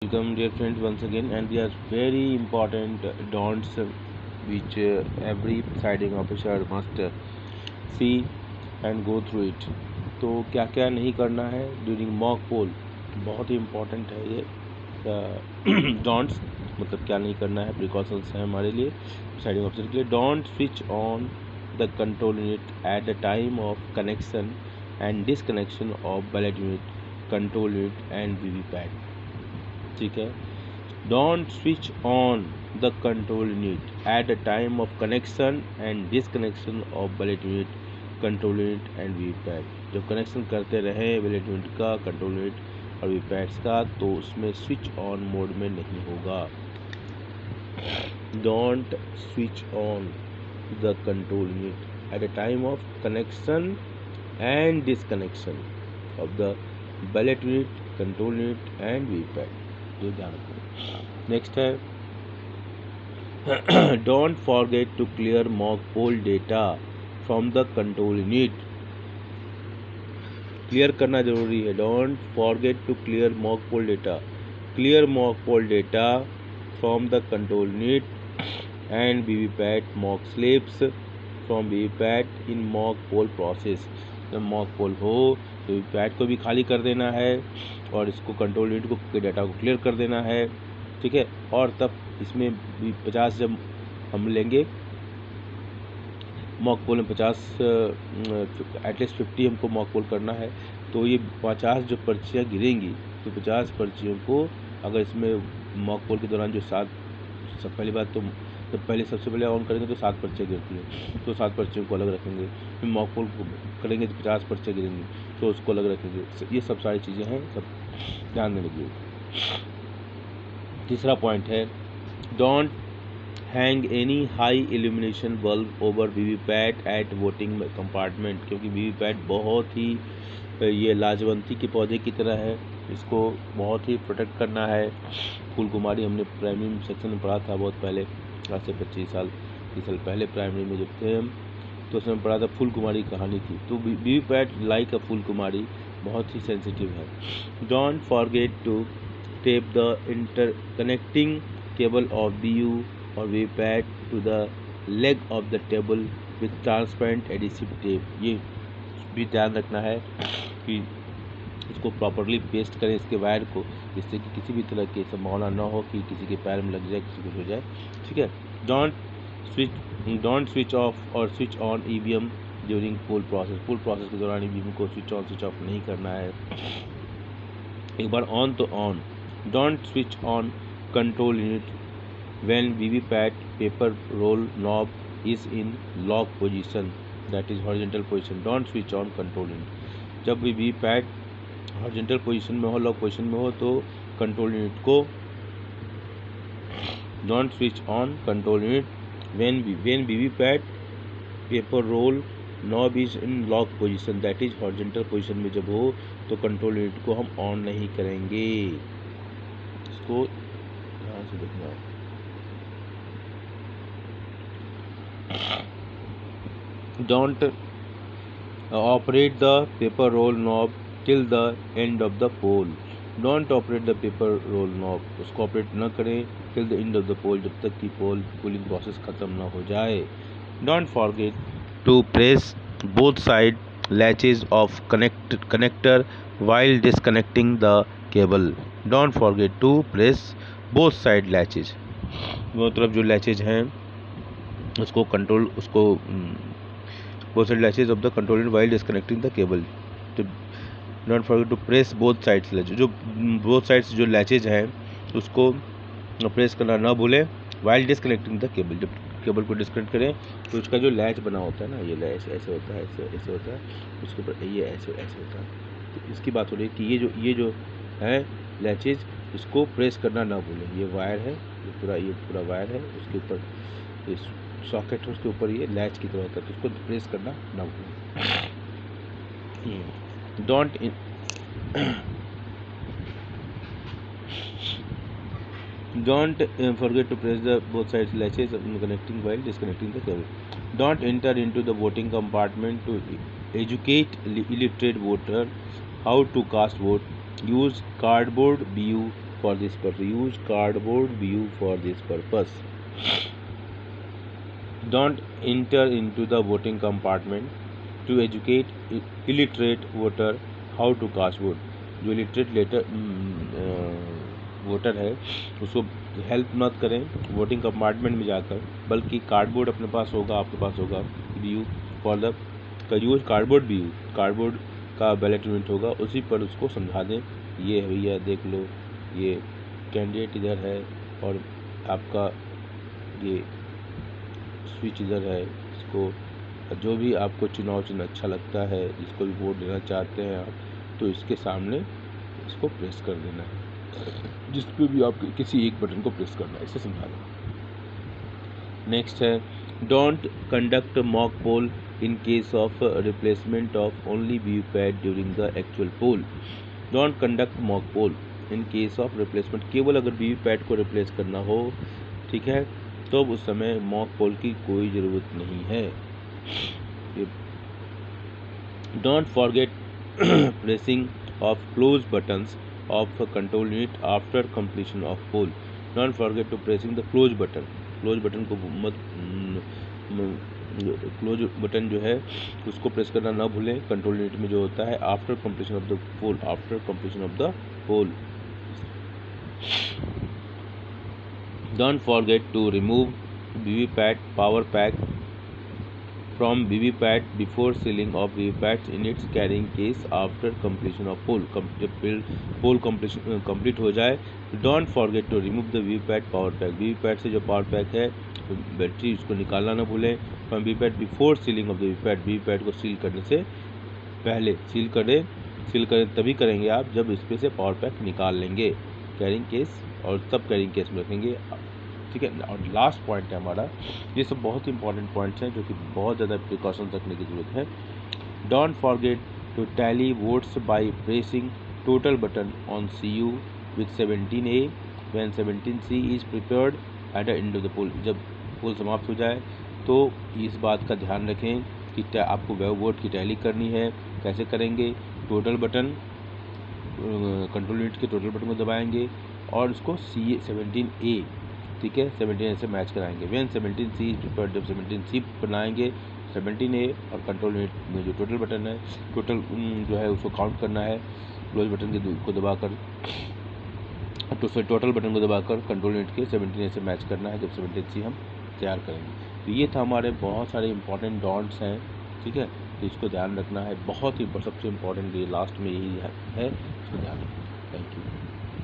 Welcome dear friends once again, and there are very important don'ts which every presiding officer must see and go through it. तो क्या क्या नहीं करना है during mock poll, बहुत ही important है ये डोंट्स मतलब क्या नहीं करना है, प्रिकॉशंस हैं हमारे लिए प्रिसाइडिंग ऑफिसर के लिए. Don't switch on the control unit at the time of connection and disconnection of ballot unit, control unit and VVPAT. ठीक है. Don't switch on the control unit at the time of connection and disconnection of ballot unit, control unit and VVPAT. जब connection करते रहे ballot unit का, control unit और वीवीपैट्स का, तो उसमें स्विच ऑन मोड में नहीं होगा. Don't switch on the control unit at the time of connection and disconnection of the ballot unit, control unit and VVPAT. ये ध्यान रखना. नेक्स्ट है don't forget to clear mock poll data from the control unit. Clear करना जरूरी है. Don't forget to clear mock poll data. Clear mock poll data from the control unit and VVPAT mock slips from VVPAT in mock poll process. जब mock poll हो तो VVPAT को भी खाली कर देना है और इसको कंट्रोल यूनिट को डाटा को क्लियर कर देना है. ठीक है. और तब इसमें 50 जब हम लेंगे मॉक पोल में 50 एटलीस्ट 50 हमको मॉक पोल करना है, तो ये 50 जो पर्चियाँ गिरेंगी, तो 50 पर्चियों को अगर इसमें मॉक पोल के दौरान जो 7, पहली बात तो जब पहले सबसे पहले ऑन करेंगे तो 7 पर्चियाँ गिरती हैं, तो 7 पर्चियों को अलग रखेंगे. फिर मॉक पोल करेंगे तो 50 पर्चियाँ गिरेंगी, तो उसको अलग रखेंगे. ये सब सारी चीज़ें हैं, सब ध्यान देने के लिए. तीसरा पॉइंट है don't hang any high illumination bulb over VVPAT at voting compartment. क्योंकि वीवीपैट बहुत ही ये लाजवंती के पौधे की तरह है, इसको बहुत ही प्रोटेक्ट करना है. फूल कुमारी हमने प्राइमरी सेक्शन में पढ़ा था बहुत पहले, आज से 25 साल 30 साल पहले प्राइमरी में जब थे हम, तो उसमें पढ़ा था फूल कुमारी कहानी थी. तो वीवीपैट लाइक अ फूल कुमारी बहुत ही सेंसिटिव है. Don't forget to tape the interconnecting cable of BU और VVPAT to the leg of the table with transparent adhesive tape. ये भी ध्यान रखना है कि इसको प्रॉपरली पेस्ट करें इसके वायर को, जिससे कि किसी भी तरह की संभावना न हो कि किसी के पैर में लग जाए, किसी को हो जाए. ठीक है. डोंट स्विच ऑफ और switch on EVM during poll process. Poll process के दौरान EVM को स्विच ऑन स्विच ऑफ नहीं करना है. एक बार ऑन तो on. Don't switch on control unit when VVPAT paper roll knob is in lock position, that is horizontal position. Don't switch on control unit. जब भी VVPAT horizontal position में हो, lock position में हो, तो control unit को don't switch on control unit when VVPAT paper roll knob is in lock position, that is horizontal position में जब हो तो control unit को हम on नहीं करेंगे. इसको ध्यान से देखना है. Don't operate the paper roll knob till the end of the poll. Don't operate the paper roll knob. उसको ऑपरेट न करें till the end of the poll, जब तक कि पोलिंग प्रोसेस ख़त्म न हो जाए. Don't forget to press both side latches of connector while disconnecting the cable. Don't forget to press both side latches. मतलब जो लैचेज हैं उसको control both side latches of the control unit while disconnecting the cable. तो don't forget to press both sides latches. जो both sides जो latches हैं उसको press करना ना भूलें while disconnecting the cable. जब केबल को डिस्कनेक्ट करें तो उसका जो लैच बना होता है ना, ये लैच ऐसे होता है, ऐसे होता है, उसके ऊपर ये ऐसे होता है. तो इसकी बात हो रही है कि ये जो है लैचेज, इसको प्रेस करना ना भूलें. ये वायर है, ये पूरा वायर है, उसके ऊपर सॉकेट है, उसके ऊपर ये लैच की तरह होता है, तो उसको प्रेस करना ना भूलें. Don't forget to press the both sides latches connecting while disconnecting the cable. Don't enter into the voting compartment to educate illiterate voter how to cast vote. Use cardboard BU for this purpose. Use cardboard view for this purpose. Don't enter into the voting compartment. To educate illiterate voter how to cast vote. जो illiterate voter है उसको help मत करें voting compartment में जाकर, बल्कि cardboard अपने पास होगा, आपके पास होगा, view for the use cardboard view, cardboard का बैलेट यूनिट होगा, उसी पर उसको समझा दें। ये है भैया देख लो, ये कैंडिडेट इधर है और आपका ये स्विच इधर है। इसको जो भी आपको चुनाव चिन्ह अच्छा लगता है, जिसको भी वोट देना चाहते हैं आप, तो इसके सामने इसको प्रेस कर देना है। जिस पे भी आप किसी एक बटन को प्रेस करना है, इसे समझाना। नेक्स्ट है don't conduct mock poll in case of replacement of only VVPAT during the actual poll. Don't conduct mock poll in case of replacement, केवल अगर वीवीपैट को रिप्लेस करना हो, ठीक है, तो उस समय मॉक पोल की कोई ज़रूरत नहीं है। Don't forget pressing of close buttons of control unit after completion of poll. Don't forget to pressing the close button. close button को मत क्लोज बटन जो है उसको प्रेस करना ना भूलें। कंट्रोल यूनिट में जो होता है after completion of the poll, after completion of the poll. Don't forget to remove VVPAT power pack from VVPAT before sealing of VVPATs in its carrying case after completion of poll. जब पोल complete हो जाए, don't forget to remove the VVPAT power pack. VVPAT से जो power pack है battery उसको निकालना ना भूलें। From VVPAT before ceiling of the VVPAT को सील करने से पहले सील करें तभी करेंगे आप जब इसमें से पावर पैक निकाल लेंगे कैरिंग केस, और तब कैरिंग केस में रखेंगे, ठीक है। और लास्ट पॉइंट है हमारा, ये सब बहुत ही इंपॉर्टेंट पॉइंट्स हैं जो कि बहुत ज़्यादा प्रिकॉशन रखने की ज़रूरत है। Don't forget to tally votes by pressing total button on CU with 17A when 17C is prepared at the end of the poll. जब पोल समाप्त हो जाए तो इस बात का ध्यान रखें कि आपको वोट की टैली करनी है। कैसे करेंगे? टोटल बटन, कंट्रोल यूनिट के टोटल बटन को दबाएंगे और उसको 17A, ठीक है, 17A से मैच कराएंगे। व्हेन 17C प्रिपेयर्ड, जब 17C बनाएंगे 17A, और कंट्रोल यूनिट में जो टोटल बटन है, टोटल जो है उसको काउंट करना है क्लोज बटन को दबाकर, तो टोटल बटन को दबाकर कंट्रोल यूनिट के 17A से मैच करना है जब 17C हम तैयार करेंगे। तो ये था हमारे बहुत सारे इंपॉर्टेंट डॉट्स हैं, ठीक है, तो इसको ध्यान रखना है। बहुत ही सबसे इम्पोर्टेंट ये लास्ट में यही है, इसको ध्यान रखना। Thank you.